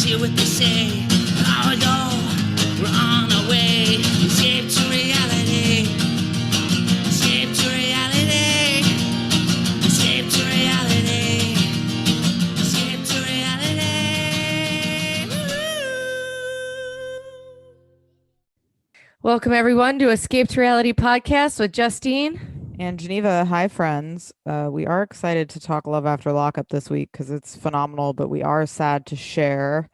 hear what they say. Hour ago, we're on our way. Escape to reality. Escape to reality. Escape to reality. Escape to reality. Woo! Welcome, everyone, to Escape to Reality podcast with Justine. And Geneva. Hi, friends. We are excited to talk Love After Lockup this week because it's phenomenal, but we are sad to share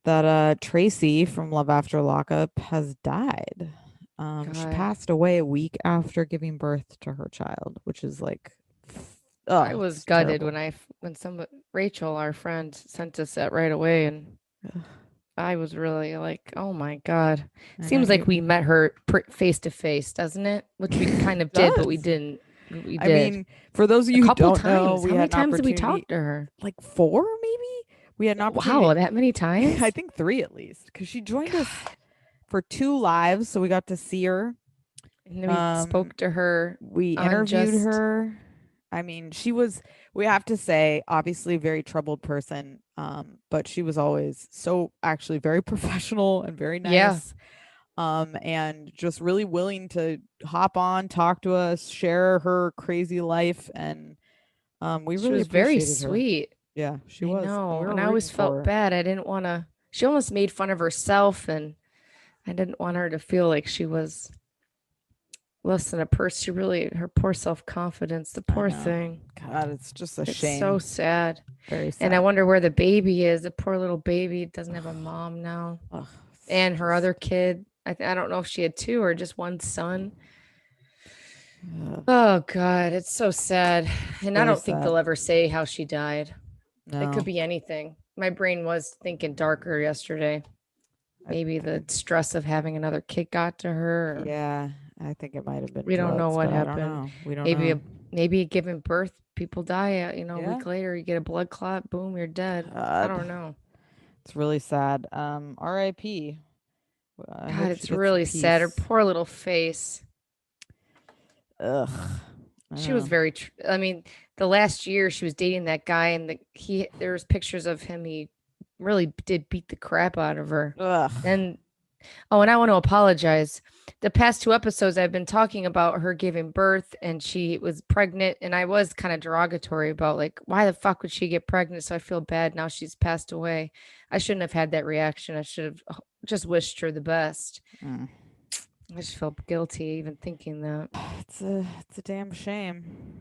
that Tracy from Love After Lockup has died. She God. passed away a week after giving birth to her child, which is like, I was it's gutted terrible. when Rachel, our friend, sent us that right away, and Ugh. I was really like, oh my God. I know Seems like you we met her face to face, doesn't it? Which we kind of did, but we does. didn't. We I did mean, for those of a you who couple don't know, times. we How many had an times did we opportunity, talk to her? like 4 maybe. We had an opportunity. Wow, that many times? I think 3 at least, because she joined us God. for 2 lives, so we got to see her. And then we spoke to her. We on interviewed just- her. I mean, she was, we have to say, obviously a very troubled person, but she was always so actually very professional and very Yeah. nice, and just really willing to hop on, talk to us, share her crazy life, and we She really was very appreciated her. sweet. Yeah, she I was. know. We were And I always rooting for felt her. bad. I didn't want to. She almost made fun of herself, and I didn't want her to feel like she was less than a person. She really, her poor self-confidence, the I poor know. thing. God, it's just a It's shame. so sad. Very sad. And I wonder where the baby is. The poor little baby doesn't have a mom now. Ugh, And her just- other kid, I don't know if she had 2 or just 1 son. ugh, Oh God, it's so sad. And I very don't think sad. they'll ever say how she died. It No. could be anything. My brain was thinking darker yesterday. Maybe the stress of having another kid got to her. Yeah, I think it might have been. We don't know drugs, what but I don't happened. know. We don't Maybe know. maybe giving birth, people die. A Yeah. week later, you get a blood clot. Boom, you're dead. I God, don't know. it's really sad. R.I.P. I hope God, she it's gets some really sad. Her peace. poor little face. Ugh. I She was know. very. I mean, the last year she was dating that guy, and there was pictures of him. He really did beat the crap out of her. Ugh. And oh, and I want to apologize. The past 2 episodes, I've been talking about her giving birth and she was pregnant. And I was kind of derogatory about, like, why the fuck would she get pregnant? So I feel bad now she's passed away. I shouldn't have had that reaction. I should have just wished her the best. Mm. I just felt guilty even thinking that. It's a damn shame.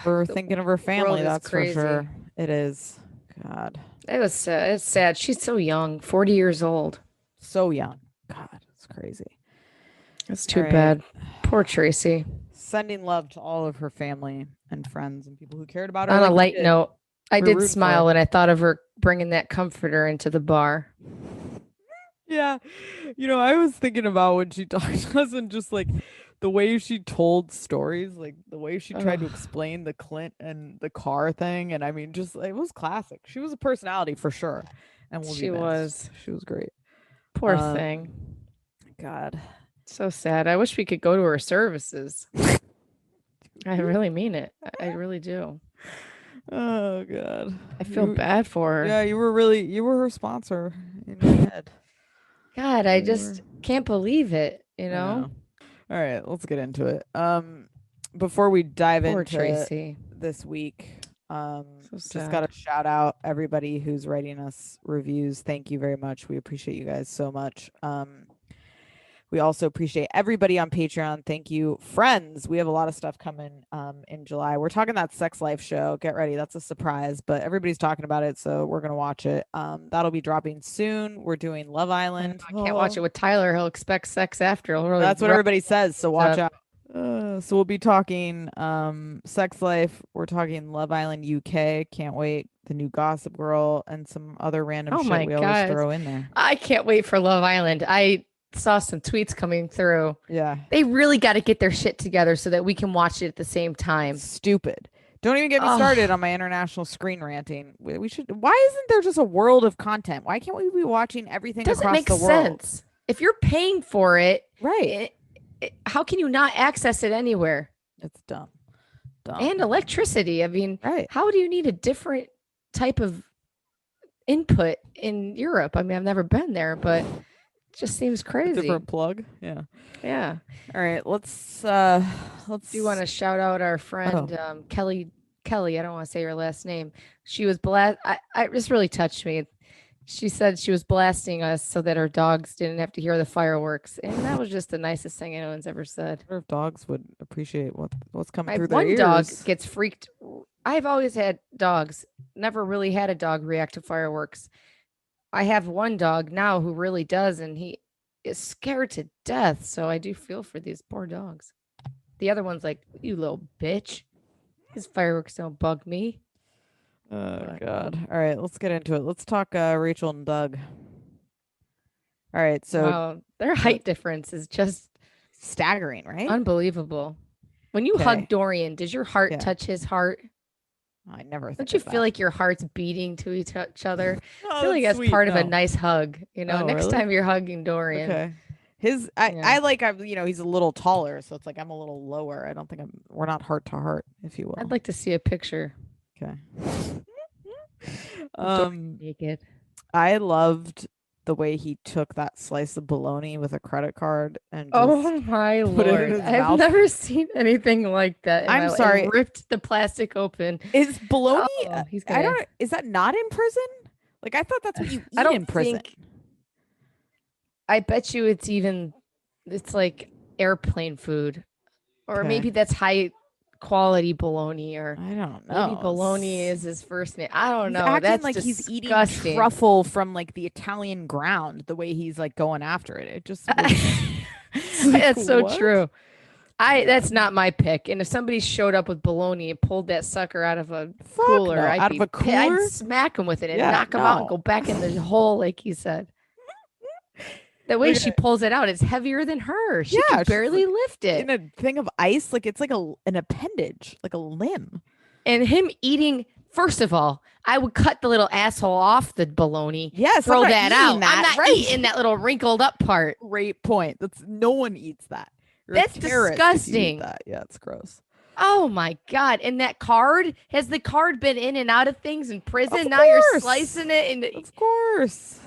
We're thinking of her world family. is That's crazy. for sure. It is. God, It was sad. It's sad. She's so young, 40 years old. so young. God, it's crazy. That's too All right. bad. Poor Tracy. Sending love to all of her family and friends and people who cared about her. On like a we light did. note, I We're did rooting for smile her. when I thought of her bringing that comforter into the bar. Yeah. I was thinking about when she talked to us and just like the way she told stories, like the way she tried to Ugh. explain the Clint and the car thing. And I mean, just it was classic. She was a personality for sure. And will be She missed. was. She was great. Poor thing. God. So sad. I wish we could go to her services. I really mean it. I really do. Oh God. I feel bad for her. Yeah, you were her sponsor in my head. God, I You just were. can't believe it, I know. All right, let's get into it. Before we dive Poor into Tracy. this week, just sad. gotta shout out everybody who's writing us reviews. Thank you very much. We appreciate you guys so much. We also appreciate everybody on Patreon. Thank you, friends. We have a lot of stuff coming in July. We're talking that Sex Life show. Get ready. That's a surprise, but everybody's talking about it, so we're going to watch it. That'll be dropping soon. We're doing Love Island. I can't watch it with Tyler. He'll expect sex after. He'll really That's what everybody says, so watch up. out. So we'll be talking Sex Life. We're talking Love Island UK. Can't wait. The new Gossip Girl and some other random shit we always throw in there. I can't wait for Love Island. I saw some tweets coming through. Yeah. They really got to get their shit together so that we can watch it at the same time. Stupid. Don't even get me started on my international screen ranting. We should. Why isn't there just a world of content? Why can't we be watching everything Doesn't across make the world? sense. If you're paying for it, right? How can you not access it anywhere? It's dumb. And electricity. I mean, right. How do you need a different type of input in Europe. I mean, I've never been there, but it just seems A crazy. different plug. Yeah. Yeah. All right. Let's. Do you want to shout out our friend Oh. Kelly? Kelly, I don't want to say her last name. She was I this really touched me. She said she was blasting us so that her dogs didn't have to hear the fireworks, and that was just the nicest thing anyone's ever said. I wonder if dogs would appreciate what's coming My through their one ears. dog gets freaked. I've always had dogs. Never really had a dog react to fireworks. I have one dog now who really does, and he is scared to death. So I do feel for these poor dogs. The other one's like, "You little bitch, these fireworks don't bug me." Oh But- God. All right, let's get into it. Let's talk Rachel and Doug. All right, so wow, their height difference is just staggering, right? unbelievable. When you Okay. hug Dorian, does your heart Yeah. touch his heart? I never think Don't you of feel that. like your heart's beating to each other? Oh, I feel like that's sweet. part of a No. nice hug. You know, Oh, next really? time you're hugging Dorian. Okay. Yeah. He's a little taller, so it's like I'm a little lower. I don't think we're not heart to heart, if you will. I'd like to see a picture. Okay. Dorian naked. I loved the way he took that slice of bologna with a credit card and just Oh my put it in lord! his I've mouth. never seen anything like that. I'm sorry. And ripped the plastic open. Is bologna Oh, he's I gonna. don't is that not in prison? Like I thought that's what you eat I don't in prison. think. I bet you it's like airplane food, or Okay. maybe that's high quality bologna, or I don't know. maybe bologna is his first name. I don't He's know. acting That's like disgusting. he's eating truffle from like the Italian ground, the way he's like going after it. It just That's so what? true. That's not my pick. And if somebody showed up with bologna and pulled that sucker out of a Fuck cooler, no. Out of a cooler? I'd smack him with it and Yeah, knock him out and no. go back in the hole, like he said. The way she pulls it out, it's heavier than her. She Yeah, can she's barely lift it. in a thing of ice, like it's like an appendage, like a limb. And him eating, first of all, I would cut the little asshole off the bologna. Yes, throw I'm not that eating out. that, I'm not right. eating that little wrinkled up part. Great point. No one eats that. You're a That's carrot if you eat disgusting. that. Yeah, it's gross. Oh my God. And that card, has the card been in and out of things in prison? Of Now you're course. slicing it. And Of course.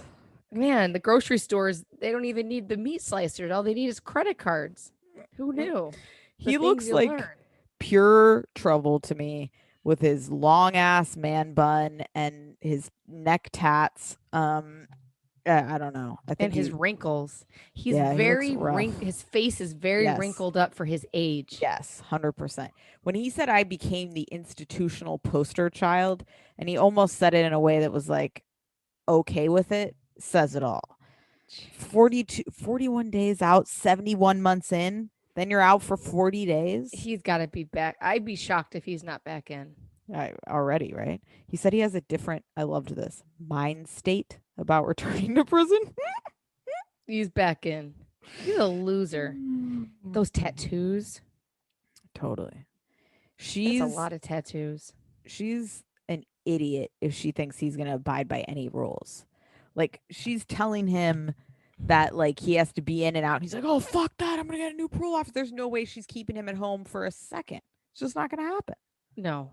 man, the grocery stores, they don't even need the meat slicers. All they need is credit cards. Who knew? The He things looks you like learn. pure trouble to me with his long ass man bun and his neck tats. I don't know. I think And his wrinkles. He's Yeah, he looks very rough. his face is very Yes. wrinkled up for his age. Yes, 100%. When he said I became the institutional poster child, and he almost said it in a way that was like okay with it, says it all. 41 days out, 71 months in, then you're out for 40 days. He's got to be back. I'd be shocked if he's not back in. Already, right? He said he has a different, I loved this, mind state about returning to prison. He's back in. He's a loser. Those tattoos. Totally. That's She's a lot of tattoos. she's an idiot if she thinks he's going to abide by any rules. Like she's telling him that like he has to be in and out. He's like, "Oh, fuck that. I'm going to get a new parole officer." There's no way she's keeping him at home for a second. It's just not going to happen. No,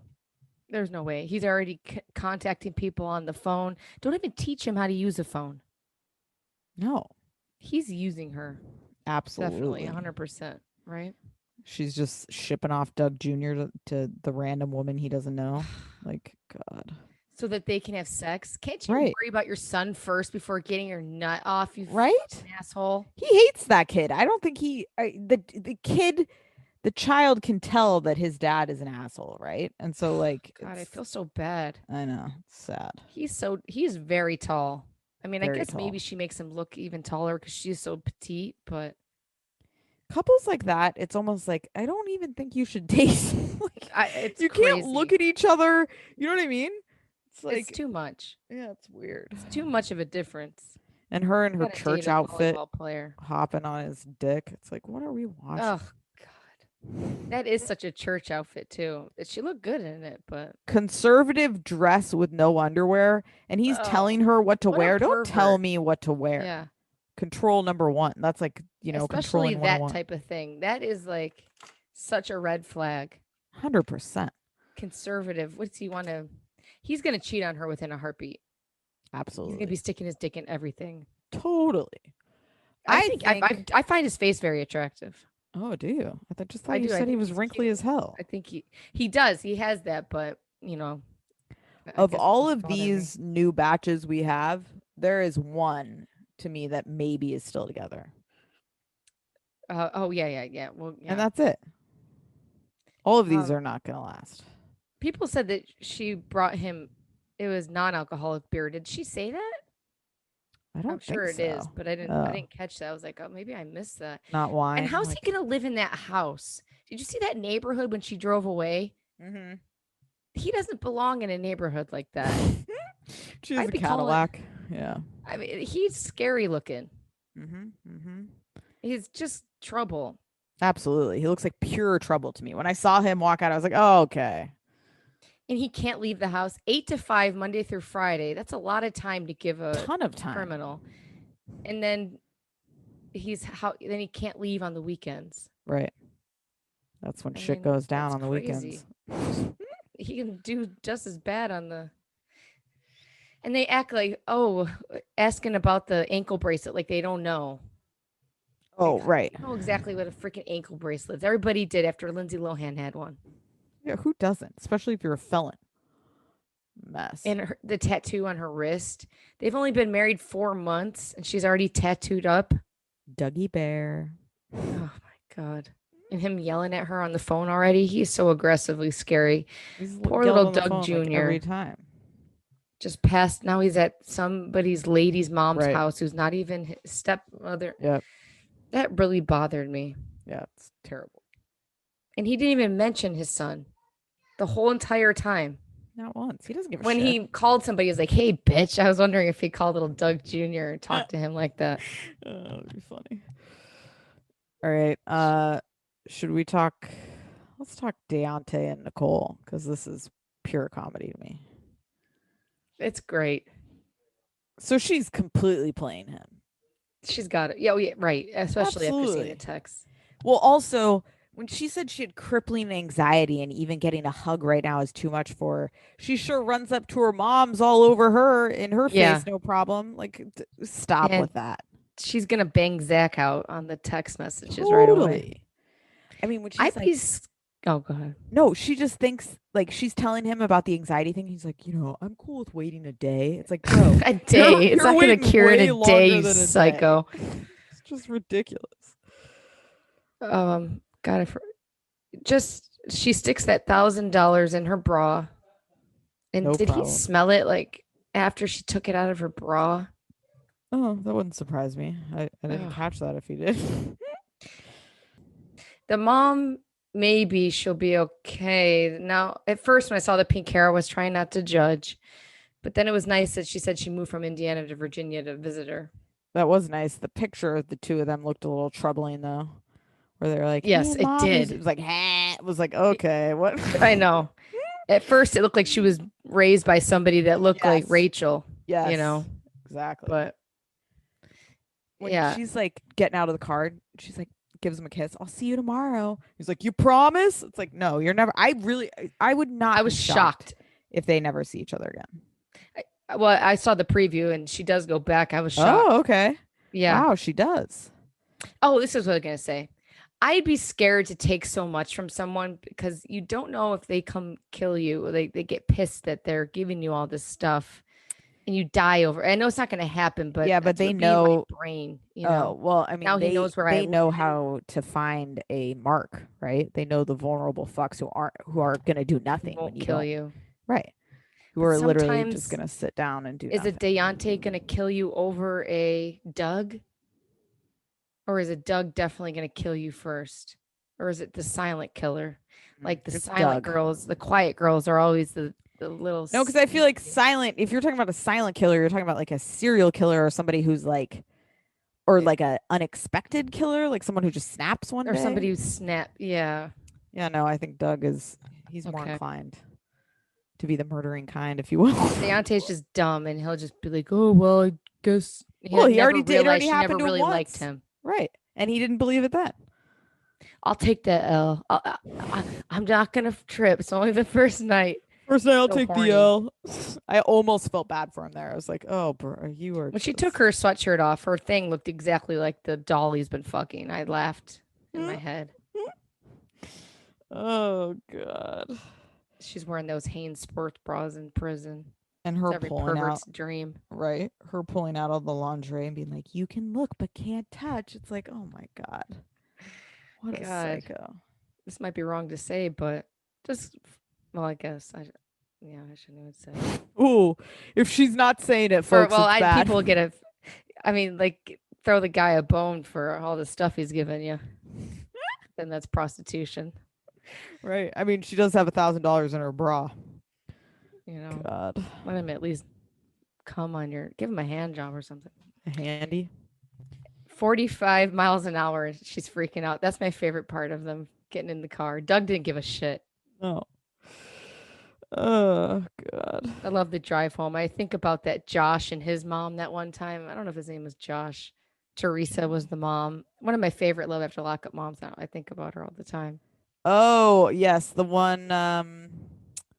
there's no way. He's already contacting people on the phone. Don't even teach him how to use a phone. No. He's using her. Absolutely. Definitely 100%, right? She's just shipping off Doug Jr. to the random woman he doesn't know. Like, God. So that they can have sex. Can't you Right. worry about your son first before getting your nut off, you Right? fucking asshole? He hates that kid. I don't think the child can tell that his dad is an asshole, right? And so like God, I feel so bad. I know, it's sad. He's very tall. I mean, I Very guess tall. maybe she makes him look even taller because she's so petite, but Couples like that, it's almost like I don't even think you should date. Like, it's you crazy. can't look at each other. You know what I mean? It's like It's too much. yeah, it's weird. It's too much of a difference. And her in her Gotta church date a outfit volleyball player. hopping on his dick. It's like, what are we watching? Oh God, that is such a church outfit too. She looked good in it, but Conservative dress with no underwear, and he's Oh, telling her what to what a wear. Don't tell pervert. me what to wear. yeah, Control number one. That's like, especially controlling that 101. type of thing. That is like such a red flag. 100%. Conservative. What's he want to? He's gonna cheat on her within a heartbeat. He's Absolutely. gonna be sticking his dick in everything. Totally. I find his face very attractive. Oh, do you? Just thought I you do. I said he think was he's wrinkly cute. as hell. I think he does. He has that, but I Of guess it all doesn't of bother me. these new batches we have, there is one to me that maybe is still together. Oh yeah. Well, yeah. And that's it. All of these Um, are not going to last. People said that she brought him. It was non-alcoholic beer. Did she say that? I don't I'm think sure it is, so. but I didn't. Oh. I didn't catch that. I was like, oh, maybe I missed that. Not wine. And how's he gonna live in that house? Did you see that neighborhood when she drove away? Mm-hmm. He doesn't belong in a neighborhood like that. She has I'd a be calling- Cadillac. Yeah. I mean, he's scary looking. Mm-hmm. Mm-hmm. He's just trouble. Absolutely. He looks like pure trouble to me. When I saw him walk out, I was like, oh, okay. And he can't leave the house 8 to 5 Monday through Friday. That's a lot of time to give a Ton of time. criminal. And then then he can't leave on the weekends. Right. That's when I shit mean, goes down that's on the crazy. weekends. He can do just as bad on the. And they act like, asking about the ankle bracelet like they don't know. Oh, Like, right. You know exactly what a freaking ankle bracelet is. Everybody did after Lindsay Lohan had one. Yeah, who doesn't? Especially if you're a felon. Mess. And the tattoo on her wrist. They've only been married 4 months and she's already tattooed up. Dougie Bear. Oh my God. And him yelling at her on the phone already. He's so aggressively scary. He's Poor yelling little on the Doug phone, like, Jr. every time. Just passed. Now he's at somebody's lady's mom's Right. house who's not even his stepmother. Yep. That really bothered me. Yeah, it's terrible. And he didn't even mention his son the whole entire time. Not once. He doesn't give a When shit. he called somebody, he was like, hey, bitch. I was wondering if he called little Doug Jr. and talked to him like that. That would be funny. All right. Should we talk? Let's talk Deontay and Nicole, because this is pure comedy to me. It's great. So she's completely playing him. She's got it. Yeah, right. Especially after seeing Absolutely. the text. Well, also, when she said she had crippling anxiety and even getting a hug right now is too much for her, she sure runs up to her mom's all over her in her Yeah. face, no problem. Like, stop And with that. She's going to bang Zach out on the text messages right away. I mean, when she's like, oh, go ahead. no, she just thinks like she's telling him about the anxiety thing. He's like, I'm cool with waiting a day. It's like, bro, A day. It's you're not going to waiting cure in way a longer day, you than a day. psycho. It's just ridiculous. God, she sticks that $1,000 in her bra. And No did problem. he smell it like after she took it out of her bra? Oh, that wouldn't surprise me. I didn't catch that if he did. The mom, maybe she'll be okay. Now, at first, when I saw the pink hair, I was trying not to judge. But then it was nice that she said she moved from Indiana to Virginia to visit her. That was nice. The picture of the two of them looked a little troubling, though. Where they're like, Yes, "Hey, it Mom," did. It was like, It was like, okay, what? I know. At first, it looked like she was raised by somebody that looked like Yes. Rachel. Yes, Exactly. exactly. But when yeah, she's like getting out of the car, she's like, gives him a kiss. I'll see you tomorrow. He's like, you promise? It's like, no, you're never. I would not. I was be shocked if they never see each other again. Well, I saw the preview and she does go back. I was shocked. Oh, okay. Yeah. Wow, she does. Oh, this is what I was going to say. I'd be scared to take so much from someone because you don't know if they come kill you. They get pissed that they're giving you all this stuff and you die over. I know it's not going to happen, but Yeah, but that's what they would be in my know- brain. Oh, well, I mean, now he knows where I they know live. how to find a mark, right? They know the vulnerable fucks who are going to do nothing Won't when you kill don't. you. Right. Who But are literally sometimes- just going to sit down and do Is nothing. it Deontay going to kill you over a Doug? Or is it Doug definitely going to kill you first? Or is it the silent killer? Like the It's silent Doug. girls, the quiet girls are always the little. No, because I feel like sneaky- silent. If you're talking about a silent killer, you're talking about like a serial killer or somebody who's like, or like a unexpected killer, like someone who just snaps one or day. somebody who snap. Yeah. Yeah, no, I think Doug he's more Okay. inclined to be the murdering kind, if you will. Deontay's just dumb, and he'll just be like, "Oh well, I guess." Well, he never already did. It already realized she happened never to him really liked once. him. Right, and he didn't believe it then. I'll take that L. I'm not gonna trip. It's only the first night. First night I'll So take horny. the L. I almost felt bad for him there. I was like, oh, bro, you are. When she just... took her sweatshirt off, her thing looked exactly like the doll he's been fucking. I laughed in my head. Oh God. She's wearing those Hanes sports bras in prison. And It's her every pulling out, pervert's dream. right? Her pulling out all the lingerie and being like, you can look but can't touch. It's like, oh my God. What a God. psycho. This might be wrong to say, but just, well, I guess I shouldn't even say it. Ooh, if she's not saying it, folks, it's bad. People get like throw the guy a bone for all the stuff he's given you. Then that's prostitution. Right. I mean, she does have $1,000 in her bra. You know, God. let him at least give him a hand job or something. Handy. 45 miles an hour. She's freaking out. That's my favorite part of them getting in the car. Doug didn't give a shit. Oh. Oh God. I love the drive home. I think about that Josh and his mom that one time. I don't know if his name was Josh. Teresa was the mom. One of my favorite Love After Lockup moms. Now I think about her all the time. Oh yes, the one. I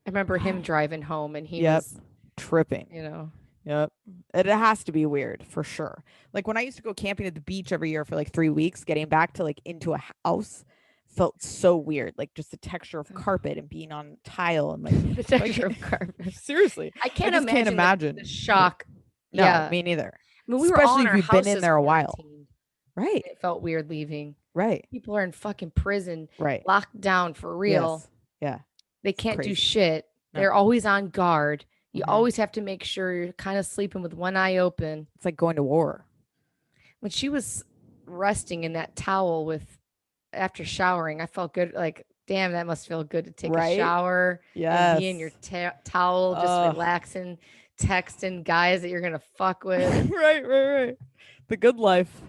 remember him driving home and he Yep. was Tripping. you know. Yep. It has to be weird for sure. Like when I used to go camping at the beach every year for like 3 weeks, getting back to like into a house felt so weird. Like just the texture of carpet and being on tile and like The texture of carpet. seriously. I just can't imagine the shock. No, yeah. me neither. I mean, we were all Especially in if our you've been in houses there a while. quarantined. Right. It felt weird leaving. Right. People are in fucking prison, Right. locked down for real. Yes. Yeah. They can't do crazy. shit. No. They're always on guard. You Mhm. always have to make sure you're kind of sleeping with one eye open. It's like going to war. When she was resting in that towel after showering, I felt good. Like, damn, that must feel good to take Right? a shower Yes. and be in your towel, just Ugh. relaxing, texting guys that you're gonna fuck with. right. The good life.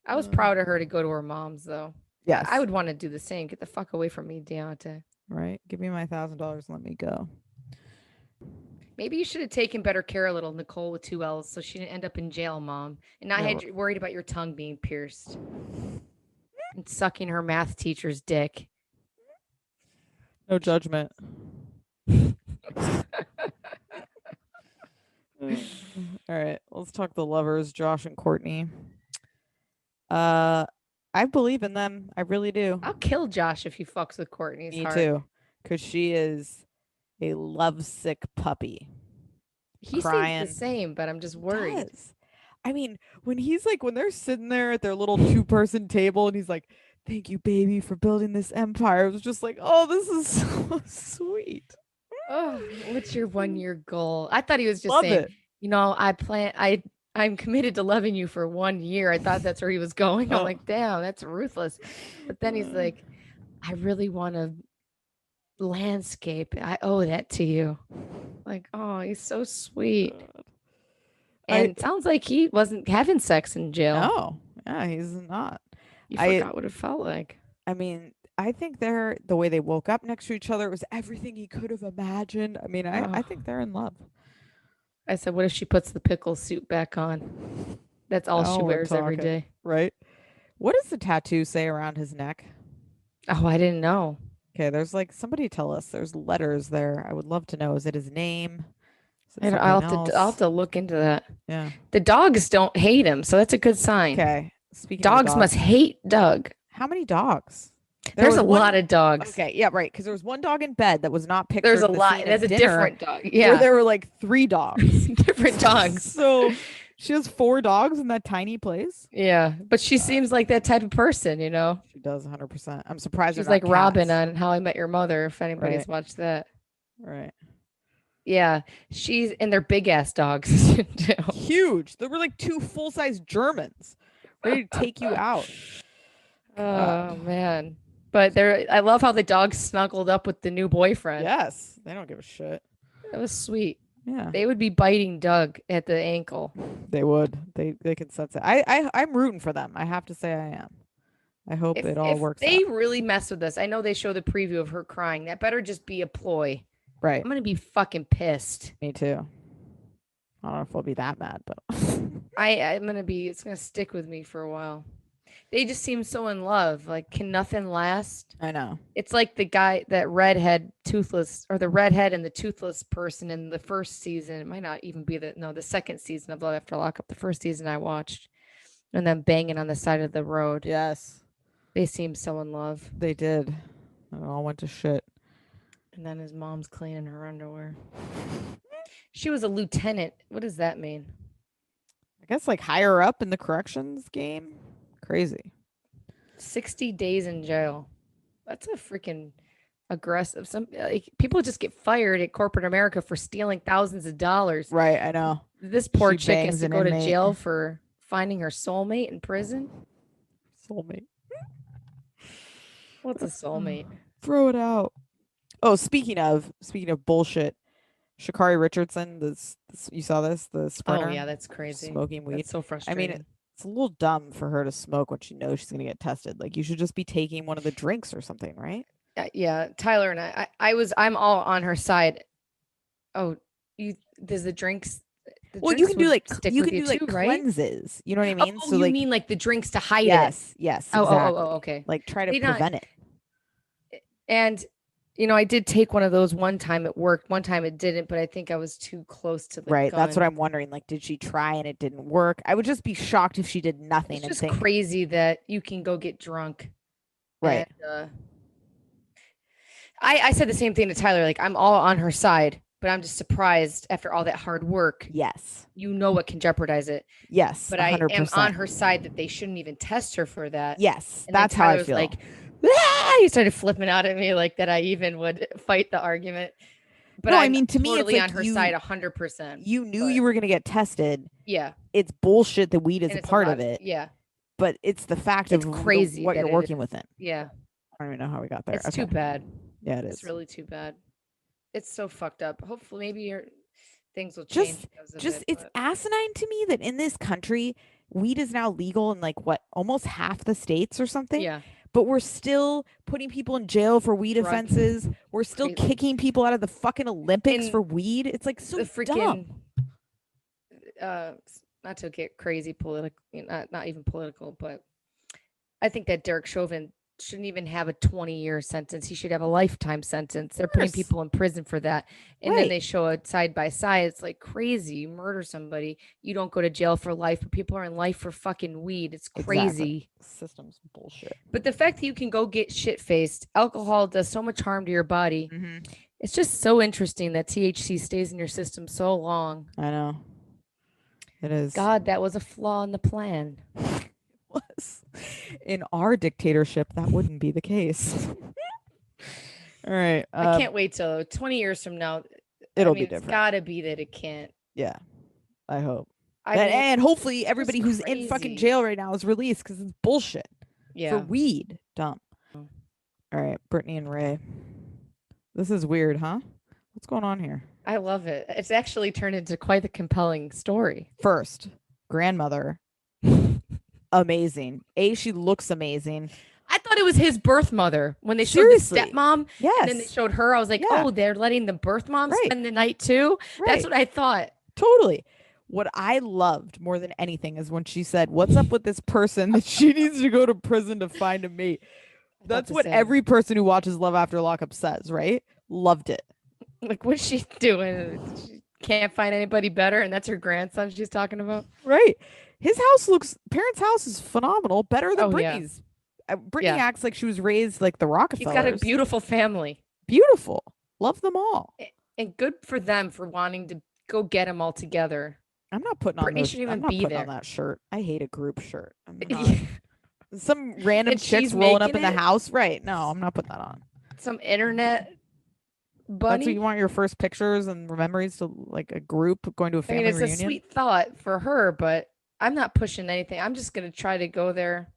I was proud of her to go to her mom's though. Yes. I would want to do the same. Get the fuck away from me, Deontay. Right. Give me my $1,000. Let me go. Maybe you should have taken better care of little Nicole with 2 L's so she didn't end up in jail, Mom. And not had you worried about your tongue being pierced and sucking her math teacher's dick. No judgment. All right. Let's talk the lovers, Josh and Courtney. I believe in them. I really do. I'll kill Josh if he fucks with Courtney's Me heart. too. Because she is a lovesick puppy. He crying. seems the same, but I'm just worried. Does. I mean, when they're sitting there at their little 2-person table and he's like, thank you, baby, for building this empire. It was just like, oh, this is so sweet. Oh, what's your 1-year goal? I thought he was just Love saying, it. I'm committed to loving you for 1 year. I thought that's where he was going. I'm like, damn, that's ruthless. But then he's like, I really want to landscape. I owe that to you. Like, oh, he's so sweet. And it sounds like he wasn't having sex in jail. No, yeah, he's not. You forgot what it felt like. I mean, I think the way they woke up next to each other was everything he could have imagined. I mean, I think they're in love. I said, what if she puts the pickle suit back on? That's all she wears every day. Right. What does the tattoo say around his neck? Oh, I didn't know. Okay, there's like, somebody tell us. There's letters there. I would love to know. Is it his name? I'll have to look into that. Yeah. The dogs don't hate him, so that's a good sign. Okay. Speaking dogs of must hate Doug. How many dogs? There's a lot of dogs. Okay, yeah, right. Because there was one dog in bed that was not pictured. There's a lot. There's a different dog. Yeah. Where there were like 3 dogs. Different dogs. So she has 4 dogs in that tiny place. Yeah, but she seems like that type of person, you know. She does 100%. I'm surprised. She's like Robin on How I Met Your Mother. If anybody's watched that. Right. Yeah, and they're big ass dogs. Huge. There were like 2 full-size Germans ready to take you out. Oh man. But I love how the dog snuggled up with the new boyfriend. Yes. They don't give a shit. That was sweet. Yeah. They would be biting Doug at the ankle. They would. They can sense it. I'm rooting for them. I have to say I am. I hope it all works out. If they really mess with us, I know they show the preview of her crying. That better just be a ploy. Right. I'm going to be fucking pissed. Me too. I don't know if I'll be that mad, but I'm going to be, it's going to stick with me for a while. They just seem so in love. Like, can nothing last? I know. It's like the guy, that redhead, toothless, or the redhead and the toothless person in the first season. It might not even be the second season of Love After Lockup. The first season I watched, and them banging on the side of the road. Yes, They seem so in love. they did. It all went to shit. And then his mom's cleaning her underwear. She was a lieutenant. What does that mean? I guess like higher up in the corrections game. Crazy. 60 days in jail. That's a freaking aggressive. Some like, people just get fired at corporate America for stealing thousands of dollars. Right, I know. This poor She chick bangs has to an go to inmate. jail for finding her soulmate in prison. Soulmate. What's a soulmate? Throw it out. Oh, speaking of bullshit, Sha'Carri Richardson, you saw this, the sprinter. Oh yeah, that's crazy. Smoking weed. That's so frustrating. It's a little dumb for her to smoke when she knows she's gonna get tested. Like, you should just be taking one of the drinks or something, right? Yeah, Tyler and I'm all on her side. Oh, does the drinks? Well, you can do like stick you with can do like too, right? cleanses. You know what I mean? Oh, you mean like the drinks to hide it? yes, exactly. Okay. Like, try to They not- prevent it. And I did take one of those one time at work. One time it didn't, but I think I was too close to the Right. That's what gun. I'm wondering. Like, did she try and it didn't work? I would just be shocked if she did nothing It's and just think, crazy that you can go get drunk. right. And, I said the same thing to Tyler. Like, I'm all on her side, but I'm just surprised after all that hard work. Yes. You know what can jeopardize it. Yes. But 100%. I am on her side that they shouldn't even test her for that. Yes. And then That's how I Tyler's feel. like, ah! He started flipping out at me like that I even would fight the argument. But No, I I'm mean, to me, it's totally like on her side 100%. You knew but- you were going to get tested. Yeah. It's bullshit that weed is And a it's part lot of it, Yeah. but it's the fact It's of crazy what that you're it working with it. Yeah. I don't even know how we got there. It's too bad. Yeah, it is. It's really too bad. It's so fucked up. Hopefully maybe your things will change because of it. It's but- asinine to me that in this country, weed is now legal in like what, almost half the states or something. Yeah. But we're still putting people in jail for weed Drug- offenses. We're still Crazy. kicking people out of the fucking Olympics And for weed. It's like so the freaking dumb. not to get crazy political, not even political, but I think that Derek Chauvin shouldn't even have a 20-year sentence. He should have a lifetime sentence. They're putting course. people in prison for that. And Right. then they show it side by side. It's like crazy. You murder somebody, you don't go to jail for life, but people are in life for fucking weed. It's crazy. System's bullshit. But the fact that you can go get shit-faced, alcohol does so much harm to your body. Mm-hmm. It's just so interesting that THC stays in your system so long. I know. It is. God, that was a flaw in the plan. Was. In our dictatorship, that wouldn't be the case. All right. I can't wait till 20 years from now. It'll I mean, be different. It's gotta be that it can't. Yeah. I hope. I mean, And hopefully everybody who's in fucking crazy. jail right now is released because it's bullshit. yeah. For weed. Dumb. Oh. All right. Brittany and Ray. This is weird, huh? What's going on here? I love it. It's actually turned into quite a compelling story. First, grandmother. Amazing. She looks amazing. I thought it was his birth mother when they showed Seriously. the stepmom. Yes. And then they showed her. I was like, Yeah. oh, they're letting the birth mom Right. spend the night too. That's Right. what I thought. Totally. What I loved more than anything is when she said, "What's up with this person that she needs to go to prison to find a mate?" That's the what same. every person who watches Love After Lockup says, right? Loved it. Like, what's she doing? She can't find anybody better, and that's her grandson she's talking about. Right. His parents' house is phenomenal, better than Oh, yeah. Brittany's. Brittany Yeah. acts like she was raised like the He's Rockefellers. got a beautiful family. Beautiful. Love them all. And good for them for wanting to go get them all together. I'm not putting on Brittany those, shouldn't I'm even not be putting there. on that shirt. I hate a group shirt. I'm not. Some random And chicks she's rolling up in making the it? house. Right. No, I'm not putting that on. Some internet That's bunny. what you want your first pictures and memories to, like a group going to a I family mean, it's reunion. a sweet thought for her, but I'm not pushing anything. I'm just gonna try to go there.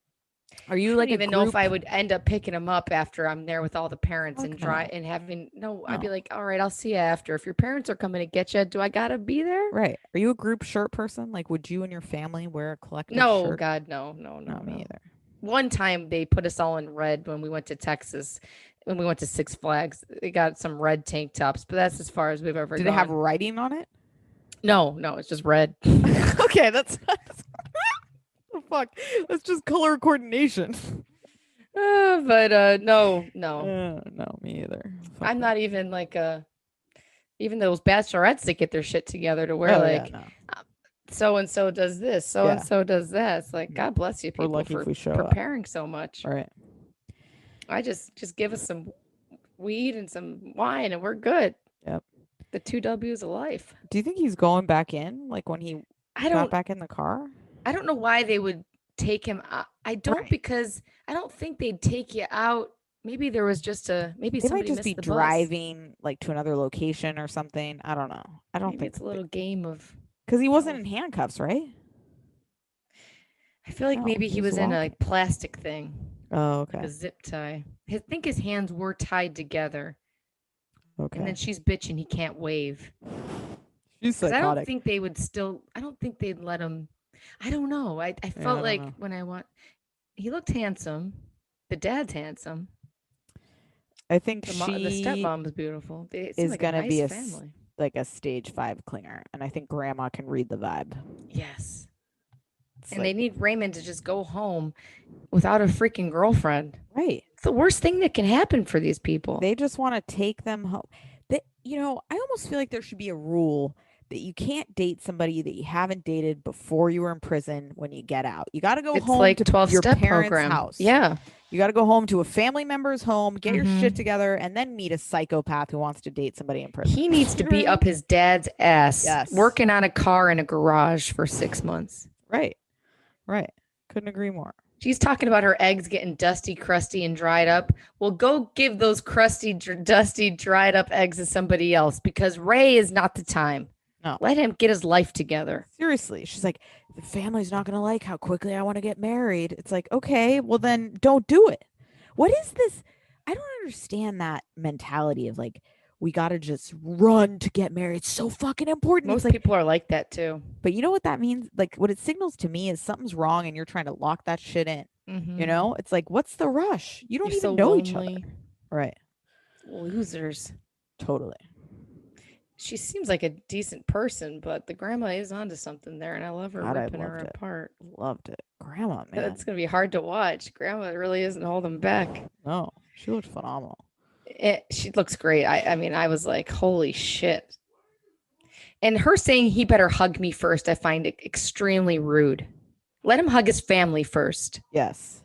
Are you I like don't a even know if group- I would end up picking them up after I'm there with all the parents and Fuck dry no. and having I'd be No. like, all right, I'll see you after. If your parents are coming to get you, do I gotta be there? Right. Are you a group shirt person? Like, would you and your family wear a collective No, shirt? God, no. No, me either. One time they put us all in red when we went to Texas, when we went to Six Flags. They got some red tank tops, but that's as far as we've ever Did gone. it have writing on it? No, it's just red. Okay, that's the fuck? That's just color coordination. But no, No, me either. Fuck I'm that. not even like even those bachelorettes that get their shit together to where Oh, like yeah, no. so and so does this, so and Yeah. so does that. It's like, God bless you We're people lucky if for we show up. preparing so much. Right. I just give us some weed and some wine and we're good. Yep. The 2 W's of life. Do you think he's going back in? Like when he I got don't back in the car? I don't know why they would take him out. I don't Right. because I don't think they'd take you out. Maybe there was just maybe They might somebody just missed be the bus. driving like to another location or something. I don't know. I don't Maybe think it's a little game of. because he wasn't in handcuffs, right? I feel like No, maybe he was in a walking. plastic thing, Oh, like okay. a zip tie. I think his hands were tied together, Okay. and then she's bitching he can't wave. She's 'Cause I don't psychotic. think they would still. I don't think they'd let him. I don't know. I I felt don't like know. when I want, he looked handsome. The dad's handsome. I think The she stepmom was beautiful. They seem is like a gonna be nice a family. like a stage 5 clinger, and I think grandma can read the vibe. Yes. It's And like, they need Raymond to just go home without a freaking girlfriend. right. It's the worst thing that can happen for these people. They just want to take them home. That I almost feel like there should be a rule that you can't date somebody that you haven't dated before you were in prison when you get out. You got to go It's home like to 12 your step parents' program. house. Yeah. You got to go home to a family member's home, get your shit Mhm. together, and then meet a psychopath who wants to date somebody in prison. He needs to You know what beat I up his dad's ass Yes. working on a car in a garage for 6 months. mean? Right. Couldn't agree more. She's talking about her eggs getting dusty, crusty, and dried up. Well, go give those crusty, dusty, dried up eggs to somebody else because Ray is not the time. No. Let him get his life together. Seriously. She's like, the family's not going to like how quickly I want to get married. It's like, okay, well then don't do it. What is this? I don't understand that mentality of like, we got to just run to get married. It's so fucking important. Most It's like, people are like that too. but you know what that means? Like what it signals to me is something's wrong and you're trying to lock that shit in. Mhm. It's like, what's the rush? You don't You're even so know each other. lonely. Right. Losers. Totally. She seems like a decent person, but the grandma is onto something there, and I love her God, I ripping her loved it. apart. Loved it. Grandma, man. It's gonna be hard to watch. Grandma really isn't holding back. No, she looked phenomenal. She looks great. I mean, I was like, holy shit. And her saying he better hug me first, I find it extremely rude. Let him hug his family first. Yes.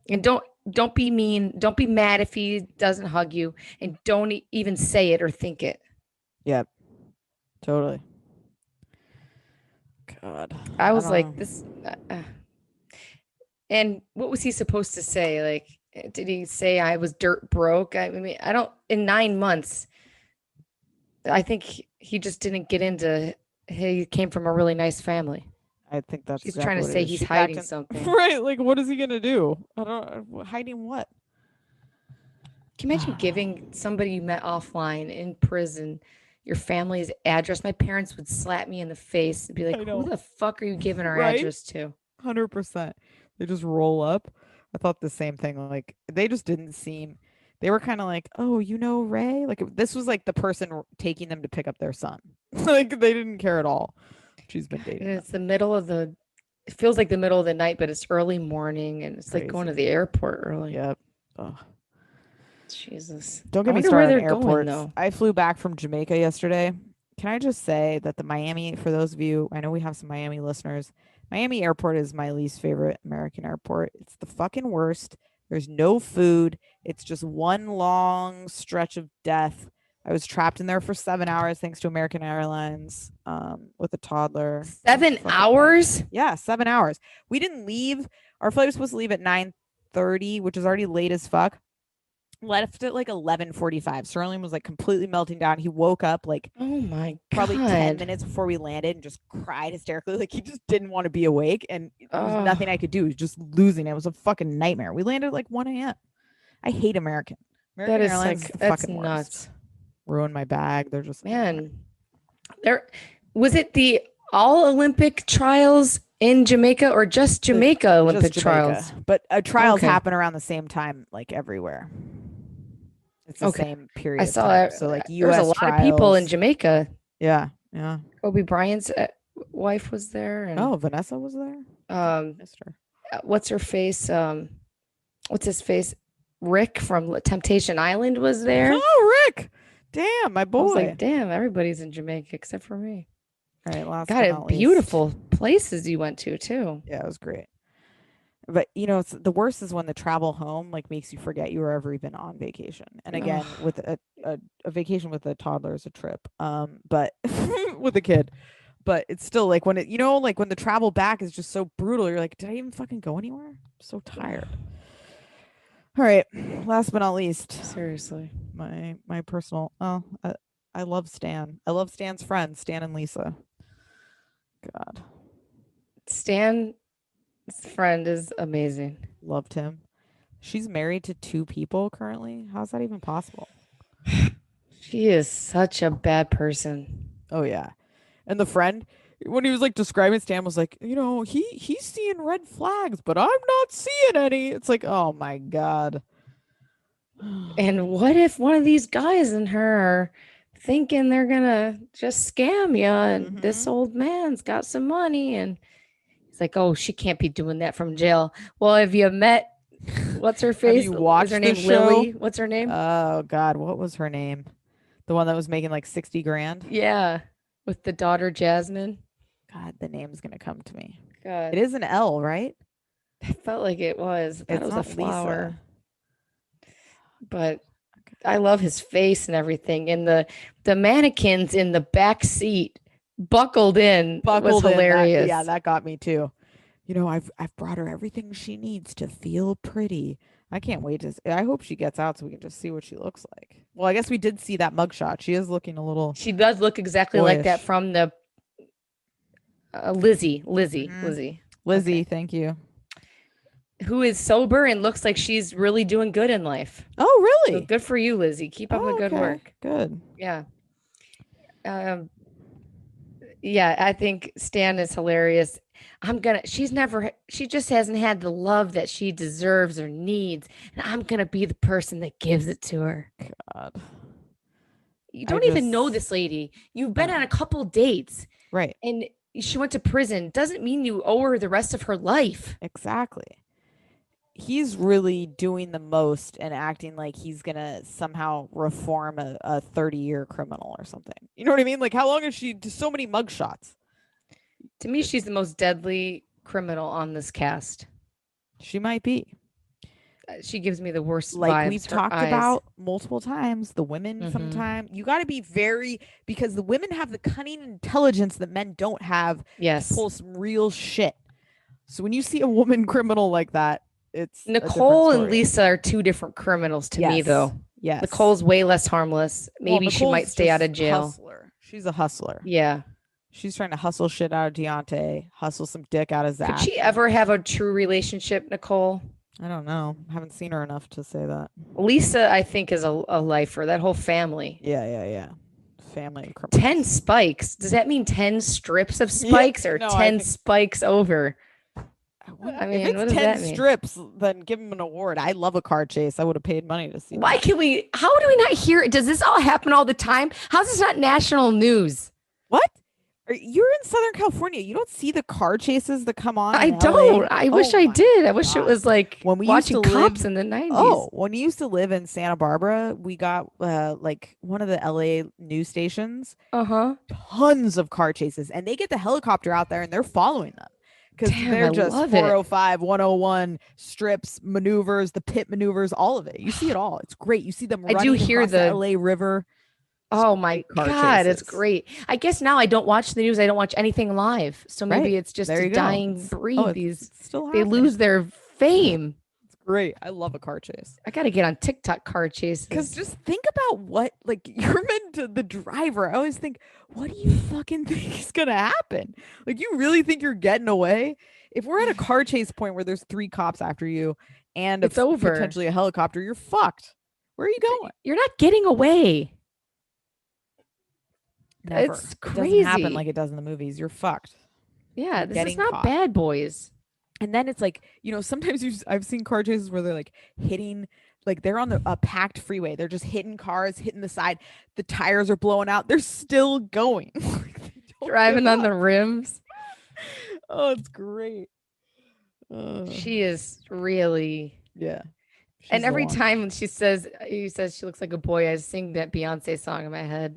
And don't be mean. Don't be mad if he doesn't hug you. And don't even say it or think it. Yep. Totally. God. I was like, know. this. And what was he supposed to say? Like, did he say I was dirt broke? I mean, I don't. In 9 months, I think he just didn't get into. He came from a really nice family. I think that's He's exactly trying to what it say is. he's She hiding backed in- something. Right. Like, what is he going to do? I don't hiding what? Can you imagine giving somebody you met offline in prison your family's address? My parents would slap me in the face and be like, I know. who the fuck are you giving our Right? address to? 100%. They just roll up. I thought the same thing. Like, they just didn't seem. They were kind of like, oh, Ray? Like, this was like the person taking them to pick up their son. Like, they didn't care at all. She's been dating. And it's the middle of the. It feels like the middle of the night, but it's early morning, and it's like going to Crazy. the airport early. Yep. Ugh. Jesus. Don't I get me wonder started where on they're going, airports. though. I flew back from Jamaica yesterday. Can I just say that the Miami, for those of you, I know we have some Miami listeners. Miami airport is my least favorite American airport. It's the fucking worst. There's no food. It's just one long stretch of death. I was trapped in there for 7 hours thanks to American Airlines with a toddler. It was 7 fucking hours? nightmare. Yeah, 7 hours. We didn't leave. Our flight was supposed to leave at 9:30, which is already late as fuck. Left at like 11:45. Sterling was like completely melting down. He woke up like Oh my God. probably 10 minutes before we landed and just cried hysterically. Like he just didn't want to be awake. And there was nothing I could do. He was just losing it. It was a fucking nightmare. We landed at like 1 a.m. I hate American. American That is Airlines like, is the that's fucking nuts. worst. Ruined my bag. They're just Man, was it the all Olympic trials in Jamaica or just Jamaica Olympic just Jamaica. trials? But trials Okay. happen around the same time, like everywhere. It's the Okay. same period. I of saw time. it. So like There's US a lot trials, of people in Jamaica. Yeah. Yeah. Kobe Bryant's wife was there. And, Oh, Vanessa was there. Missed her. What's her face? What's his face? Rick from Temptation Island was there. Oh, Rick! Damn, my I boy. was like, damn, everybody's in Jamaica except for me. All right, last Got but it. not least. Beautiful places you went to too. Yeah, it was great. But it's the worst is when the travel home like makes you forget you were ever even on vacation. And again, Ugh. with a vacation with a toddler is a trip. But with a kid. But it's still like when it like when the travel back is just so brutal, you're like, did I even fucking go anywhere? I'm so tired. All right, last but not least, Seriously. my personal I love Stan. I love Stan's friends, Stan and Lisa. God. Stan's friend is amazing. Loved him. She's married to 2 people currently. How's that even possible? She is such a bad person. Oh yeah. And the friend, when he was like describing Stan, was like, he's seeing red flags, but I'm not seeing any. It's like, oh my God. And what if one of these guys and her are thinking they're gonna just scam you and this old man's got some money and it's like, oh, she can't be doing that from jail. Well, have you met what's her face? Have you watched Is her the name show? Lily? What's her name? Oh God, what was her name? The one that was making like 60 grand? Yeah. With the daughter Jasmine. God, the name's gonna come to me. God. It is an L, right? I felt like it was. I thought it was a not flower. Lisa. But I love his face and everything. And the mannequins in the back seat buckled in was hilarious. That got me too. I've brought her everything she needs to feel pretty. I can't wait to I hope she gets out so we can just see what she looks like. Well, I guess we did see that mugshot. She is looking a little She does look exactly like that boyish. from the Lizzie. Lizzie, Okay. thank you. Who is sober and looks like she's really doing good in life. Oh, So really? good for you, Lizzie. Keep up the good okay. work. Good. Yeah. Yeah, I think Stan is hilarious. She just hasn't had the love that she deserves or needs. And I'm going to be the person that gives it to her. God. You don't even know this lady. You've been on a couple dates. Right. And she went to prison. Doesn't mean you owe her the rest of her life. Exactly. He's really doing the most and acting like he's gonna somehow reform a 30-year criminal or something. You know what I mean? Like, how long is she? So many mugshots. To me, she's the most deadly criminal on this cast. She might be. She gives me the worst Like vibes. we've Her talked eyes. about multiple times, the women sometimes you got to be because the women have the cunning intelligence that men don't have Yes. to pull some real shit. So when you see a woman criminal like that, it's Nicole and Lisa are 2 different criminals to me, though. Yes. Nicole's way less harmless. Maybe she might stay out of jail. Hustler. She's a hustler. Yeah. She's trying to hustle shit out of Deontay, hustle some dick out of Zach. Could she ever have a true relationship, Nicole? I don't know. Haven't seen her enough to say that. Lisa, I think, is a lifer. That whole family. Yeah. Family and criminals. 10 spikes. Does that mean 10 strips of spikes or 10 spikes over? I mean, if what it's does 10 that mean? strips, then give him an award. I love a car chase. I would have paid money to see Why that. can we? How do we not hear it? Does this all happen all the time? How's this not national news? What? You're in Southern California. You don't see the car chases that come on. I in don't. LA? I wish I did. I wish it God. was like When we watching used to cops live- in the 90s. Oh, when you used to live in Santa Barbara, we got like one of the LA news stations, Uh-huh. tons of car chases, and they get the helicopter out there and they're following them because Damn, they're I just love it. 405, 101 strips, maneuvers, the pit maneuvers, all of it. You see it all. It's great. You see them I do running hear across the the- LA River. Oh my car God, it's chases. great. I guess now I don't watch the news. I don't watch anything live. So maybe Right. it's just There a you go. dying breed. It's still They happening. lose their fame. It's great. I love a car chase. I got to get on TikTok car chases. Because just think about what, like, you're meant to the driver. I always think, what do you fucking think is going to happen? Like, you really think you're getting away? If we're at a car chase point where there's 3 cops after you and It's over. potentially a helicopter, you're fucked. Where are you going? You're not getting away. Never. It's It doesn't happen crazy. like it does in the movies. You're fucked. Yeah, You're this is getting not caught. Bad Boys. And then it's like, sometimes I've seen car chases where they're like hitting, like they're on a packed freeway. They're just hitting cars, hitting the side. The tires are blowing out. They're still going. Like, they don't Driving give on up. the rims. Oh, it's great. She is really. Yeah. And She's the every one. time he says she looks like a boy, I sing that Beyonce song in my head.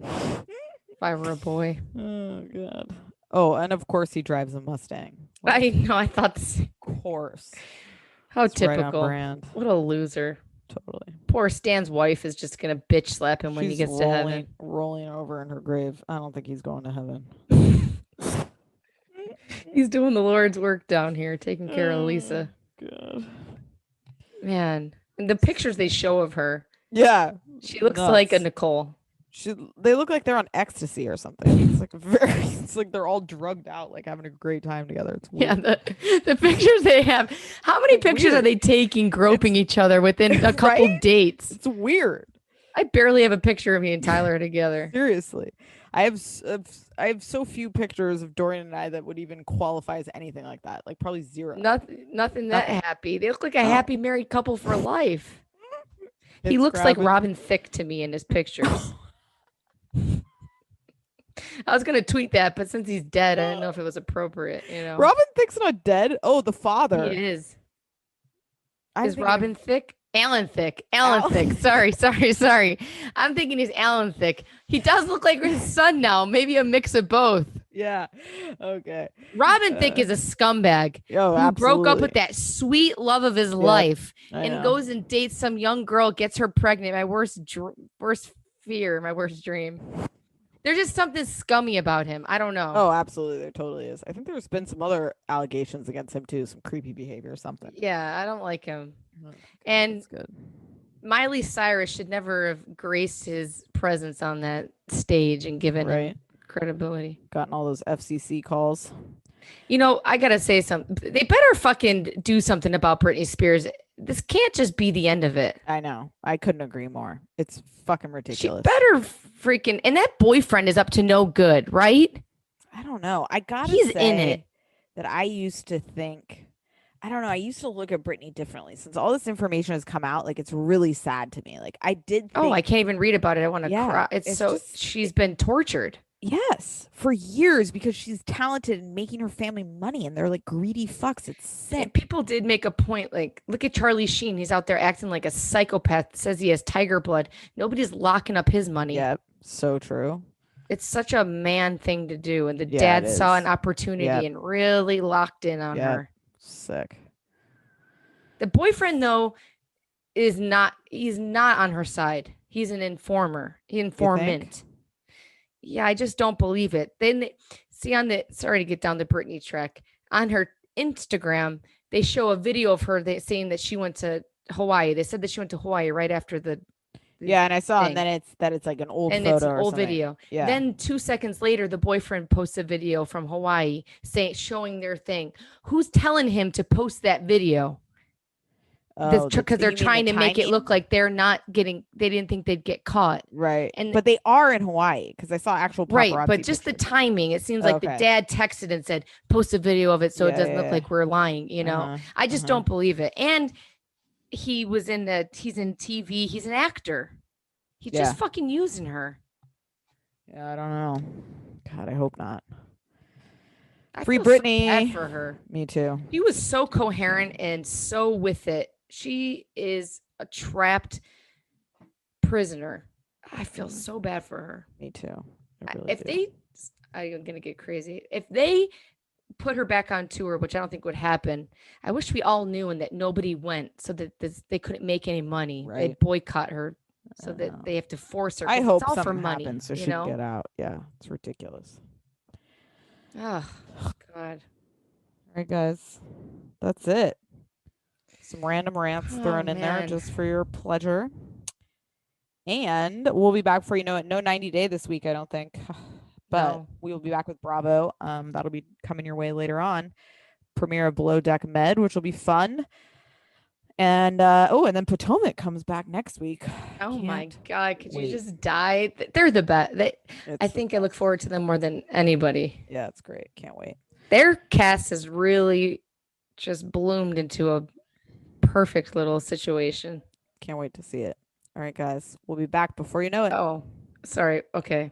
If I were a boy. Oh god. Oh, and of course he drives a Mustang. I know. I thought this. Of course. How It's right on typical. brand. What a loser. Totally. Poor Stan's wife is just gonna bitch slap him when he She's gets to heaven. rolling over in her grave. I don't think he's going to heaven. He's doing the Lord's work down here, taking care of Lisa. God. Man, and the pictures they show of her, Yeah. she looks like a nuts. Nicole. They look like they're on ecstasy or something. It's like it's like they're all drugged out, like having a great time together. It's weird. Yeah, the pictures they have. How many It's pictures are weird. they taking, groping each other within a couple Right? dates? It's weird. I barely have a picture of me and Tyler together. Seriously. I have so few pictures of Dorian and I that would even qualify as anything like that. Like probably zero. Nothing that Nothing. happy. They look like a No. happy married couple for life. He It's looks like grabbing- Robin Thicke to me in his pictures. I was gonna tweet that, but since he's dead, I didn't know if it was appropriate. You know, Robin Thicke's not dead. Oh, the father. he is. I'm Is thinking Robin Thicke? Alan Thicke. Alan Thicke. Sorry. I'm thinking he's Alan Thicke. He does look like his son now. Maybe a mix of both. Yeah. Okay. Robin Thicke is a scumbag Oh, who broke up absolutely. with that sweet love of his life I and know. goes and dates some young girl, gets her pregnant. My worst fear, my worst dream. There's just something scummy about him. I don't know. Oh, absolutely. There totally is. I think there's been some other allegations against him too, some creepy behavior or something. Yeah, I don't like him. Okay, And that's good. Miley Cyrus should never have graced his presence on that stage and given him Right. credibility. Gotten all those FCC calls. You know, I gotta say something. They better fucking do something about Britney Spears. This can't just be the end of it. I know. I couldn't agree more. It's fucking She ridiculous. better freaking. And that boyfriend is up to no good, right? I don't know. I gotta He's say in it. that I used to think, I don't know. I used to look at Britney differently since all this information has come out. Like, it's really sad to me. Like, I did. Oh, I think- can't even read about it. I want to Yeah, cry. it's So just- she's been tortured. Yes, for years because she's talented and making her family money, and they're like greedy fucks. It's And sick. people did make a point, like, look at Charlie Sheen. He's out there acting like a psychopath, says he has tiger blood. Nobody's locking up his money. Yep, so true. It's such a man thing to do. And the Yeah, dad it saw is. an opportunity Yep. and really locked in on Yep. her. Sick. The boyfriend, though, he's not on her side. He's an informant. Yeah, I just don't believe it. Then see sorry to get down the Britney track. On her Instagram, they show a video of her saying that she went to Hawaii. They said that she went to Hawaii right after the Yeah, and I saw, thing. and then it's like an old and photo it's an or old something. video. Yeah. Then 2 seconds later, the boyfriend posts a video from Hawaii showing their thing. Who's telling him to post that video? Oh, Because they're you mean the trying to make it timing? look like they're not getting. They didn't think they'd get caught. Right. and- But they are in Hawaii because I saw actual Right, paparazzi but just the pictures. timing. It seems like the Okay. dad texted and said, "Post a video of it so it Yeah, doesn't yeah, look yeah. like we're lying." You know, Uh-huh, I just uh-huh. don't believe it. And he's in TV. He's an actor. He's Yeah. just fucking using her. Yeah, I don't know. God, I hope not. I Free feel so bad Britney. for her. Me too. She was so coherent and so with it. She is a trapped prisoner. I feel so bad for her. Me too. I really If do. I'm gonna get crazy. If they put her back on tour, which I don't think would happen, I wish we all knew and that nobody went so that they couldn't make any money. They Right. boycott her so I that know. they have to force her. I 'cause hope it's all for something money. happens so you she know? can get out. Yeah, it's ridiculous. Oh God. All right, guys, that's it. Some random rants Oh, thrown in there man. just for your pleasure. And we'll be back before you know it. No 90 day this week, I don't think. But No. we will be back with Bravo. That'll be coming your way later on. Premiere of Below Deck Med, which will be fun. And and then Potomac comes back next week. Oh my Can't God. Could wait. you just die? They're the best. I It's- think I look forward to them more than anybody. yeah, it's great. Can't wait. Their cast has really just bloomed into a perfect little situation. Can't wait to see it. All right, guys. We'll be back before you know it. Oh, sorry. Okay.